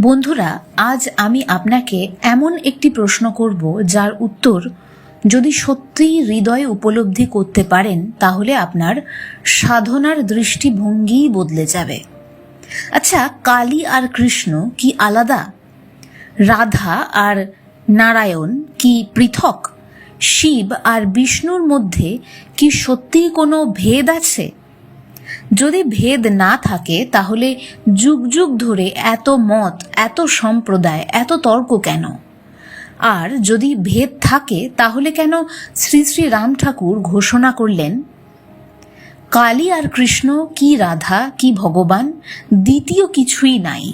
বন্ধুরা, আজ আমি আপনাকে এমন একটি প্রশ্ন করব যার উত্তর যদি সত্যিই হৃদয়ে উপলব্ধি করতে পারেন তাহলে আপনার সাধনার দৃষ্টিভঙ্গিই বদলে যাবে। আচ্ছা, কালী আর কৃষ্ণ কি আলাদা? রাধা আর নারায়ণ কি পৃথক? শিব আর বিষ্ণুর মধ্যে কি সত্যিই কোনো ভেদ আছে? যদি ভেদ না থাকে তাহলে যুগ যুগ ধরে এত মত, এত সম্প্রদায়, এত তর্ক কেন? আর যদি ভেদ থাকে তাহলে কেন শ্রী শ্রী রাম ঠাকুর ঘোষণা করলেন কালী আর কৃষ্ণ কি রাধা কি ভগবান, দ্বিতীয় কিছুই নাই?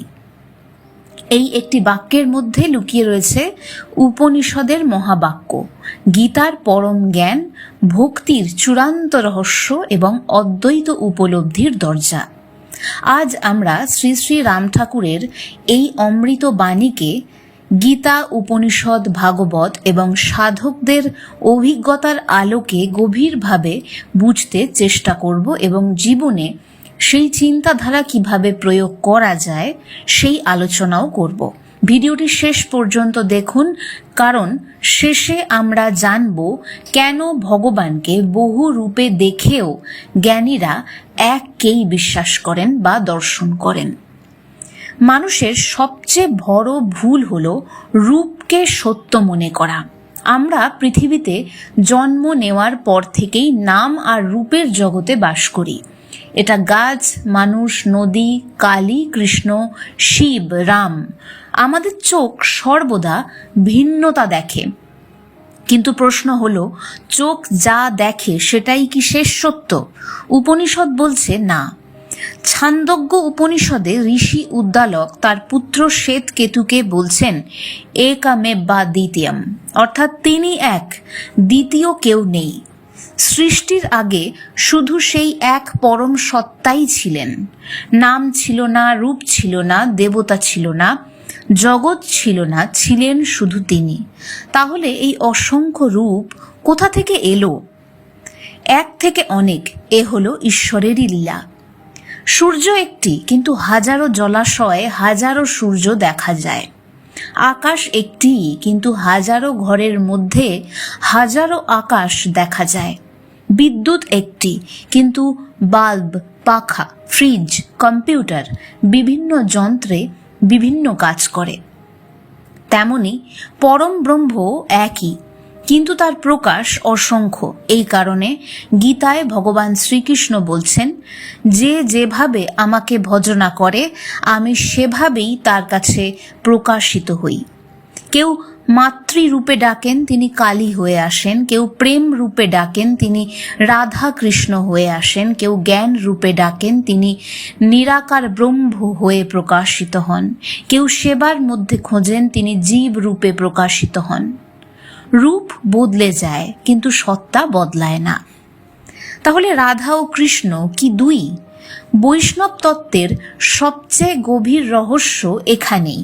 এই একটি বাক্যের মধ্যে লুকিয়ে রয়েছে উপনিষদের মহাবাক্য, গীতার পরম জ্ঞান, ভক্তির চূড়ান্ত রহস্য এবং অদ্বৈত উপলব্ধির দরজা। আজ আমরা শ্রী শ্রী রাম ঠাকুরের এই অমৃত বাণীকে গীতা, উপনিষদ, ভাগবত এবং সাধকদের অভিজ্ঞতার আলোকে গভীরভাবে বুঝতে চেষ্টা করব এবং জীবনে সেই চিন্তাধারা কিভাবে প্রয়োগ করা যায় সেই আলোচনাও করব। ভিডিওটি শেষ পর্যন্ত দেখুন, কারণ শেষে আমরা জানব কেন ভগবানকে বহু রূপে দেখেও জ্ঞানীরা এককেই বিশ্বাস করেন বা দর্শন করেন। মানুষের সবচেয়ে বড় ভুল হলো রূপকে সত্য মনে করা। আমরা পৃথিবীতে জন্ম নেওয়ার পর থেকেই নাম আর রূপের জগতে বাস করি। এটা গাছ, মানুষ, নদী, কালী, কৃষ্ণ, শিব, রাম। আমাদের চোখ সর্বদা ভিন্নতা দেখে, কিন্তু প্রশ্ন হলো চোখ যা দেখে সেটাই কি শেষ সত্য? উপনিষদ বলছে না। ছান্দোগ্য উপনিষদে ঋষি উদ্দালক তার পুত্র শ্বেত কেতুকে বলছেন একামেবা দ্বিতীয়ম, অর্থাৎ তিনি এক, দ্বিতীয় কেউ নেই। সৃষ্টির আগে শুধু সেই এক পরম সত্তাই ছিলেন। নাম ছিল না, রূপ ছিল না, দেবতা ছিল না, জগৎ ছিল না, ছিলেন শুধু তিনি। তাহলে এই অসংখ্য রূপ কোথা থেকে এলো? এক থেকে অনেক, এ হলো ঈশ্বরেরই লীলা। সূর্য একটি, কিন্তু হাজারো জলাশয়ে হাজারো সূর্য দেখা যায়। আকাশ একটি, কিন্তু হাজারো ঘরের মধ্যে হাজারো আকাশ দেখা যায়। বিদ্যুৎ একটি, কিন্তু বাল্ব, পাখা, ফ্রিজ, কম্পিউটার বিভিন্ন যন্ত্রে বিভিন্ন কাজ করে। তেমনি পরম ব্রহ্ম একই, কিন্তু তার প্রকাশ অসংখ্য। এই কারণে গীতায় ভগবান শ্রীকৃষ্ণ বলছেন, যে যেভাবে আমাকে ভজনা করে আমি সেভাবেই তার কাছে প্রকাশিত হই। কেউ মাতৃরূপে ডাকেন, তিনি কালী হয়ে আসেন। কেউ প্রেম রূপে ডাকেন, তিনি রাধা কৃষ্ণ হয়ে আসেন। কেউ জ্ঞান রূপে ডাকেন, তিনি নিরাকার ব্রহ্ম হয়ে প্রকাশিত হন। কেউ সেবার মধ্যে খোঁজেন, তিনি জীব রূপে প্রকাশিত হন। রূপ বদলে যায়, কিন্তু সত্তা বদলায় না। তাহলে রাধা ও কৃষ্ণ কি দুই? বৈষ্ণব তত্ত্বের সবচেয়ে গভীর রহস্য এখানেই।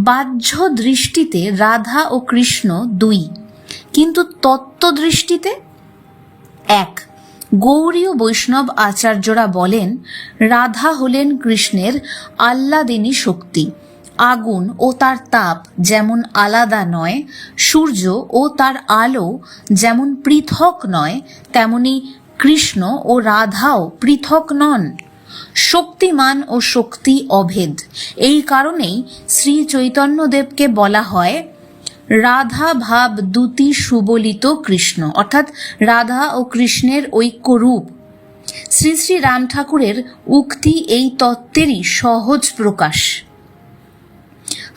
বাহ্য দৃষ্টিতে রাধা ও কৃষ্ণ দুই, কিন্তু তত্ত্ব দৃষ্টিতে এক। গৌড়ীয় বৈষ্ণব আচার্যরা বলেন রাধা হলেন কৃষ্ণের আহ্লাদিনী শক্তি। আগুন ও তার তাপ যেমন আলাদা নয়, সূর্য ও তার আলো যেমন পৃথক নয়, তেমনি কৃষ্ণ ও রাধাও পৃথক নন। শক্তিমান ও শক্তি অভেদ। এই কারণেই শ্রী চৈতন্যদেবকে বলা হয় রাধা ভাব দ্যুতি সুবলিত কৃষ্ণ, অর্থাৎ রাধা ও কৃষ্ণের ঐক্য রূপ। শ্রী শ্রী রাম ঠাকুরের উক্তি এই তত্ত্বেরই সহজ প্রকাশ।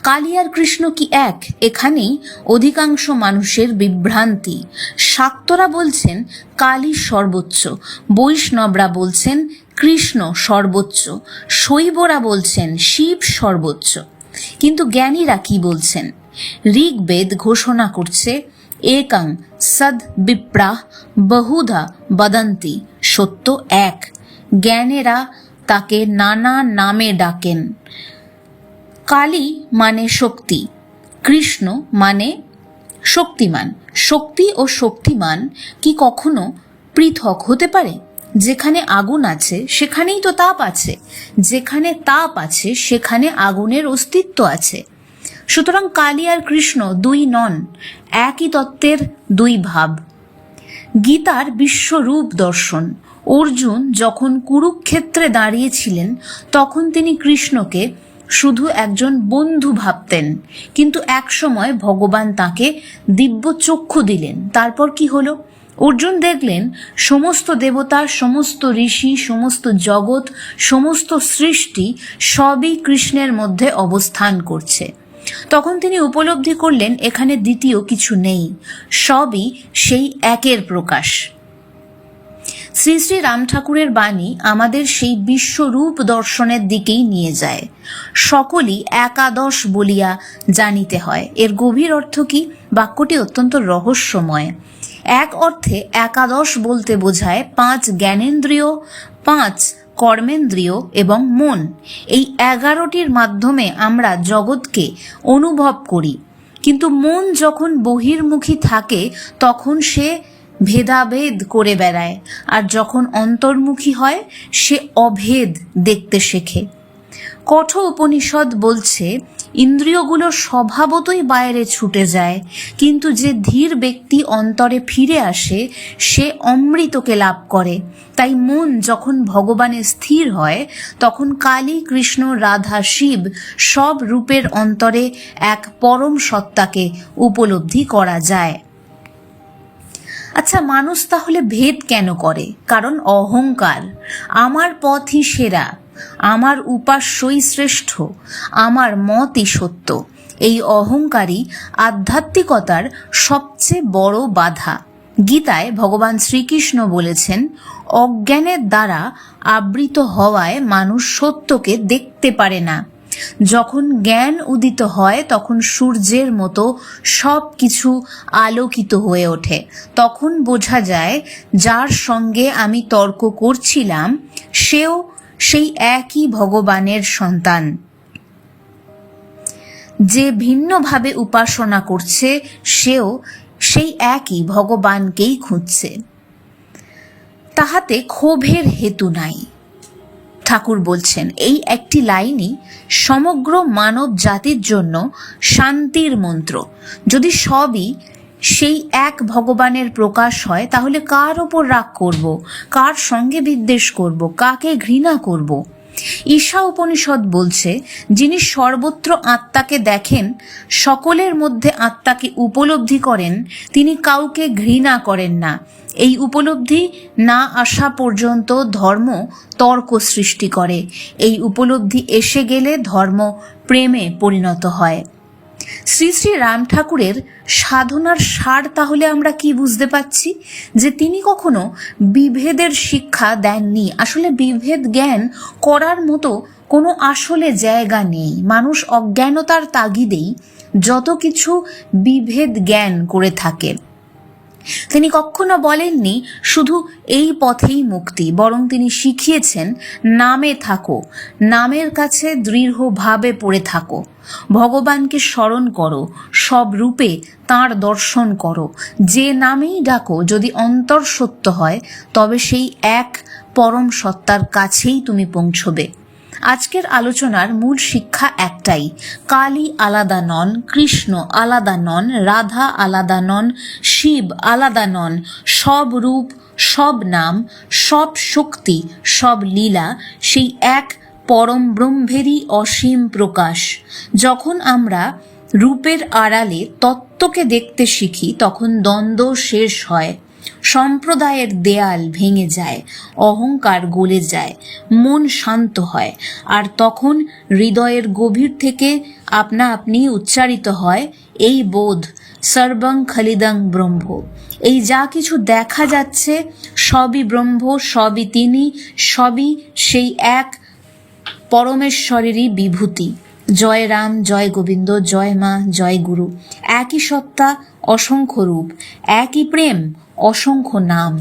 কালী আর কৃষ্ণ কি এক? এখানেই অধিকাংশ মানুষের বিভ্রান্তি। শাক্তরা বলছেন কালী সর্বোচ্চ, বৈষ্ণবরা বলছেন কৃষ্ণ সর্বোচ্চ, শৈবরা বলছেন শিব সর্বোচ্চ। কিন্তু জ্ঞানীরা কি বলছেন? ঋগ্বেদ ঘোষণা করছে একং সদ বিপ্রাহ বহুধা বদন্তি, সত্য এক। জ্ঞানীরা তাকে নানা নামে ডাকেন। কালী মানে শক্তি, কৃষ্ণ মানে শক্তিমান। শক্তি ও শক্তিমান কি কখনো পৃথক হতে পারে? যেখানে আগুন আছে সেখানেই তো তাপ আছে, যেখানে তাপ আছে সেখানে আগুনের অস্তিত্ব আছে। সুতরাং কালী আর কৃষ্ণ দুই নন, একই তত্ত্বের দুই ভাব। গীতার বিশ্বরূপ দর্শন। অর্জুন যখন কুরুক্ষেত্রে দাঁড়িয়েছিলেন তখন তিনি কৃষ্ণকে শুধু একজন বন্ধু ভাবতেন, কিন্তু একসময় ভগবান তাকে দিব্য চক্ষু দিলেন। তারপর কি হলো? অর্জুন দেখলেন সমস্ত দেবতা, সমস্ত ঋষি, সমস্ত জগৎ, সমস্ত সৃষ্টি সবই কৃষ্ণের মধ্যে অবস্থান করছে। তখন তিনি উপলব্ধি করলেন এখানে দ্বিতীয় কিছু নেই, সবই সেই একের প্রকাশ। শ্রী শ্রী রাম ঠাকুরের বাণী আমাদের সেই বিশ্বরূপ দর্শনের দিকেই নিয়ে যায়। সকলই একাদশ বলিয়া জানিতে হয়। এর গভীর অর্থ কি? বাক্যটি অত্যন্ত রহস্যময়। এক অর্থে একাদশ বলতে বোঝায় 5 জ্ঞানেন্দ্রিয়, 5 কর্মেন্দ্রিয় এবং মন। এই 11টির মাধ্যমে আমরা জগৎকে অনুভব করি, কিন্তু মন যখন বহির্মুখী থাকে তখন সে ভেদাভেদ করে বেড়ায়, আর যখন অন্তর্মুখী হয় সে অভেদ দেখতে শেখে। কঠ উপনিষদ বলছে ইন্দ্রিয়গুলো স্বভাবতই বাইরে ছুটে যায়, কিন্তু যে ধীর ব্যক্তি অন্তরে ফিরে আসে সে অমৃতকে লাভ করে। তাই মন যখন ভগবানে স্থির হয় তখন কালী, কৃষ্ণ, রাধা, শিব সব রূপের অন্তরে এক পরম সত্তাকে উপলব্ধি করা যায়। আচ্ছা, মানুষ তাহলে ভেদ কেন করে? কারণ অহংকার। আমার পথই সেরা, আমার উপাস্যই শ্রেষ্ঠ, আমার মতই সত্য। এই অহংকারই আধ্যাত্মিকতার সবচেয়ে বড় বাধা। গীতায় ভগবান শ্রীকৃষ্ণ বলেছেন, অজ্ঞানের দ্বারা আবৃত হওয়ায় মানুষ সত্যকে দেখতে পারে না। যখন জ্ঞান উদিত হয় তখন সূর্যের মতো সব কিছু আলোকিত হয়ে ওঠে। তখন বোঝা যায় যার সঙ্গে আমি তর্ক করছিলাম সেও সেই একই ভগবানের সন্তান। যে ভিন্নভাবে উপাসনা করছে সেও সেই একই ভগবানকেই খুঁজছে। তাহাতে ক্ষোভের হেতু নাই। ঠাকুর বলছেন এই একটি লাইনই সমগ্র মানব জাতির জন্য শান্তির মন্ত্র। যদি সবই সেই এক ভগবানের প্রকাশ হয় তাহলে কার ওপর রাগ করব, কার সঙ্গে বিদ্বেষ করব, কাকে ঘৃণা করব? ঈশা উপনিষদ বলছে যিনি সর্বত্র আত্মাকে দেখেন, সকলের মধ্যে আত্মাকে উপলব্ধি করেন, তিনি কাউকে ঘৃণা করেন না। এই উপলব্ধি না আসা পর্যন্ত ধর্ম তর্ক সৃষ্টি করে। এই উপলব্ধি এসে গেলে ধর্ম প্রেমে পরিণত হয়। শ্রী শ্রী রাম ঠাকুরের সাধনার সার তাহলে আমরা কি বুঝতে পাচ্ছি? যে তিনি কখনো বিভেদের শিক্ষা দেননি। আসলে বিভেদ জ্ঞান করার মতো কোনো আসলে জায়গা নেই। মানুষ অজ্ঞানতার তাগিদেই যত কিছু বিভেদ জ্ঞান করে থাকে। তিনি কখনো বলেননি শুধু এই পথেই মুক্তি, বরং তিনি শিখিয়েছেন নামে থাকো, নামের কাছে দৃঢ়ভাবে পড়ে থাকো, ভগবানকে স্মরণ করো, সব রূপে তাঁর দর্শন করো। যে নামেই ডাকো যদি অন্তর সত্য হয় তবে সেই এক পরম সত্তার কাছেই তুমি পৌঁছবে। আজকের আলোচনার মূল শিক্ষা একটাই, কালী আলাদা নন, কৃষ্ণ আলাদা নন, রাধা আলাদা নন, শিব আলাদা নন। সব রূপ, সব নাম, সব শক্তি, সব লীলা সেই এক পরম ব্রহ্মেরই অসীম প্রকাশ। যখন আমরা রূপের আড়ালে তত্ত্বকে দেখতে শিখি তখন দ্বন্দ্ব শেষ হয়, সম্প্রদায়ের দেয়াল ভেঙে যায়, অহংকার গলে যায়, মন শান্ত হয়, আর তখন হৃদয়ের গভীর থেকে আপনা আপনি উচ্চারিত হয় এই বোধ, সর্বং খলিদং ব্রহ্ম। এই যা কিছু দেখা যাচ্ছে সবই ব্রহ্ম, সবই তিনি, সবই সেই এক পরমেশ্বরেরই বিভূতি। জয় রাম, জয় গোবিন্দ, জয় মা, জয় গুরু। একই সত্তা, অসংখ্য রূপ, একই প্রেম, অসংখ্য নাম।